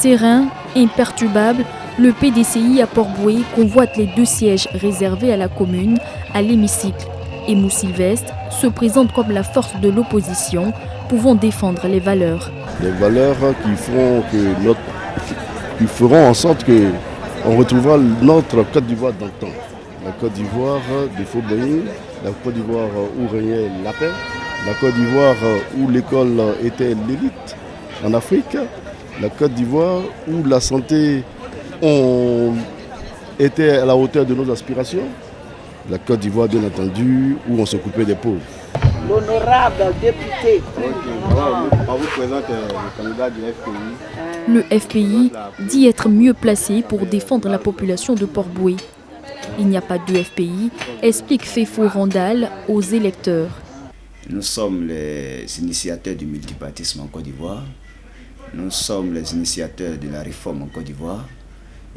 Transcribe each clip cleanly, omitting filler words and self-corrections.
Serein, imperturbable, le PDCI à Port-Bouët convoite les 2 sièges réservés à la commune à l'hémicycle. Et Mou Sylvestre se présente comme la force de l'opposition, pouvant défendre les valeurs. Les valeurs qui feront en sorte qu'on retrouvera notre Côte d'Ivoire dans le temps. La Côte d'Ivoire de Faubourg, la Côte d'Ivoire où régnait la paix, la Côte d'Ivoire où l'école était l'élite en Afrique, la Côte d'Ivoire où la santé était à la hauteur de nos aspirations, la Côte d'Ivoire bien entendu où on s'occupait des pauvres. L'honorable député. On vous présente le candidat du FPI. Le FPI dit être mieux placé pour défendre la population de Port-Bouët. Il n'y a pas de FPI, explique Fefo Randal aux électeurs. Nous sommes les initiateurs du multipartisme en Côte d'Ivoire. Nous sommes les initiateurs de la réforme en Côte d'Ivoire.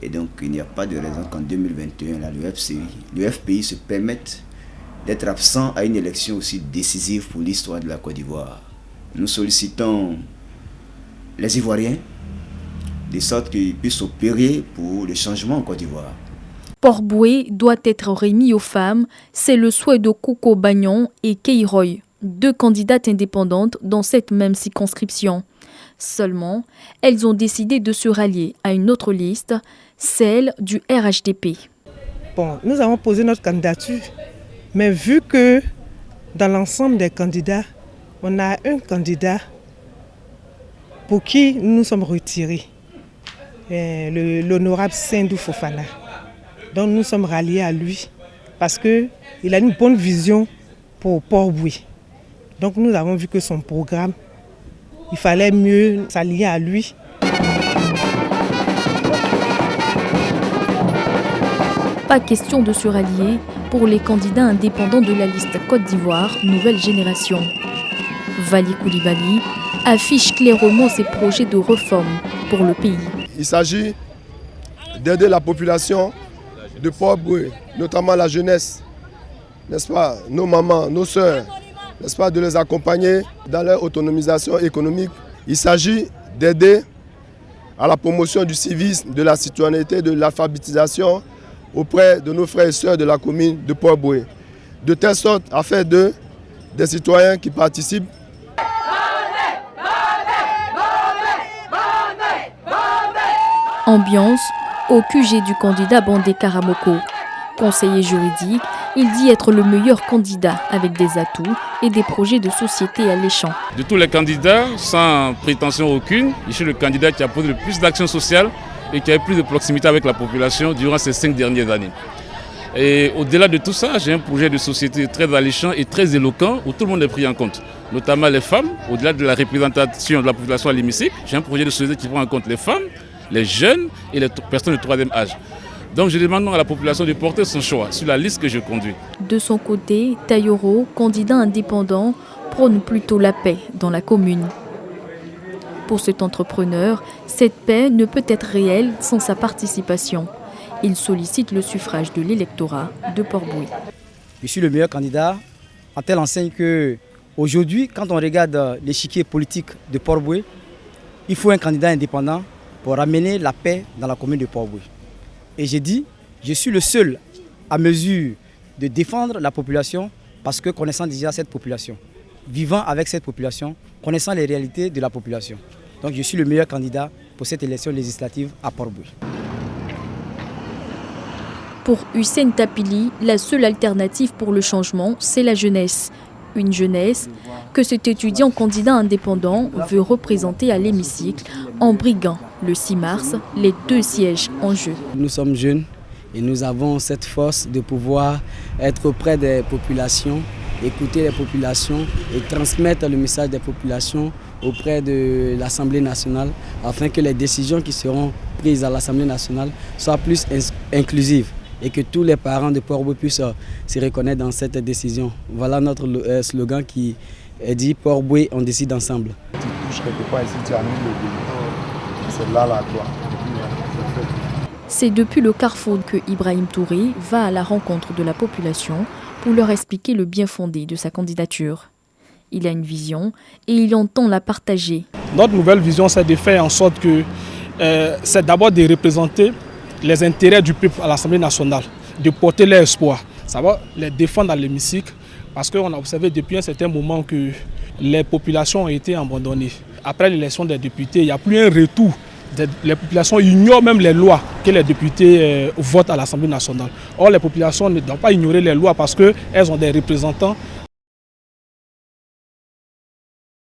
Et donc il n'y a pas de raison qu'en 2021, là, le FPI se permette d'être absent à une élection aussi décisive pour l'histoire de la Côte d'Ivoire. Nous sollicitons les Ivoiriens de sorte qu'ils puissent opérer pour le changement en Côte d'Ivoire. Port-Bouët doit être remis aux femmes, c'est le souhait de Koko Bagnon et Keiroy, 2 candidates indépendantes dans cette même circonscription. Seulement, elles ont décidé de se rallier à une autre liste, celle du RHDP. Bon, nous avons posé notre candidature, mais vu que dans l'ensemble des candidats, on a un candidat pour qui nous nous sommes retirés, l'honorable Sindou Fofana. Donc nous sommes ralliés à lui parce qu'il a une bonne vision pour Port-Bouët. Donc nous avons vu que son programme, il fallait mieux s'allier à lui. Pas question de se rallier pour les candidats indépendants de la liste Côte d'Ivoire Nouvelle Génération. Vali Koulibaly affiche clairement ses projets de réforme pour le pays. Il s'agit d'aider la population de Port-Bouët, notamment la jeunesse, n'est-ce pas, nos mamans, nos sœurs, n'est-ce pas, de les accompagner dans leur autonomisation économique. Il s'agit d'aider à la promotion du civisme, de la citoyenneté, de l'alphabétisation auprès de nos frères et sœurs de la commune de Port-Bouët, de telle sorte à faire d'eux des citoyens qui participent. Ambiance au QG du candidat Bandé Karamoko. Conseiller juridique, il dit être le meilleur candidat avec des atouts et des projets de société alléchants. De tous les candidats, sans prétention aucune, je suis le candidat qui a posé le plus d'actions sociales et qui a eu plus de proximité avec la population durant ces 5 dernières années. Et au-delà de tout ça, j'ai un projet de société très alléchant et très éloquent où tout le monde est pris en compte, notamment les femmes, au-delà de la représentation de la population à l'hémicycle. J'ai un projet de société qui prend en compte les femmes, les jeunes et les personnes de 3e âge. Donc je demande à la population de porter son choix sur la liste que je conduis. De son côté, Tayoro, candidat indépendant, prône plutôt la paix dans la commune. Pour cet entrepreneur, cette paix ne peut être réelle sans sa participation. Il sollicite le suffrage de l'électorat de Port-Bouët. Je suis le meilleur candidat en telle enseigne que aujourd'hui, quand on regarde l'échiquier politique de Port-Bouët, il faut un candidat indépendant pour ramener la paix dans la commune de Port-Bouët. Et j'ai dit, je suis le seul à mesure de défendre la population parce que connaissant déjà cette population, vivant avec cette population, connaissant les réalités de la population. Donc je suis le meilleur candidat pour cette élection législative à Port-Bouët. Pour Hussein Tapili, la seule alternative pour le changement, c'est la jeunesse. Une jeunesse que cet étudiant candidat indépendant veut représenter à l'hémicycle en briguant le 6 mars les 2 sièges en jeu. Nous sommes jeunes et nous avons cette force de pouvoir être auprès des populations, écouter les populations et transmettre le message des populations auprès de l'Assemblée nationale afin que les décisions qui seront prises à l'Assemblée nationale soient plus inclusives et que tous les parents de Port-Bouët puissent se reconnaître dans cette décision. Voilà notre slogan qui dit « Port-Bouët, on décide ensemble ». Tu touches quelque part ici, tu annules le bulletin, c'est là la gloire. C'est depuis le Carrefour que Ibrahim Touré va à la rencontre de la population pour leur expliquer le bien fondé de sa candidature. Il a une vision et il entend la partager. Notre nouvelle vision, c'est de faire en sorte que c'est d'abord de représenter les intérêts du peuple à l'Assemblée nationale, de porter leurs espoirs, ça va les défendre dans l'hémicycle, parce qu'on a observé depuis un certain moment que les populations ont été abandonnées. Après l'élection des députés, il n'y a plus un retour. Les populations ignorent même les lois que les députés votent à l'Assemblée nationale. Or, les populations ne doivent pas ignorer les lois parce qu'elles ont des représentants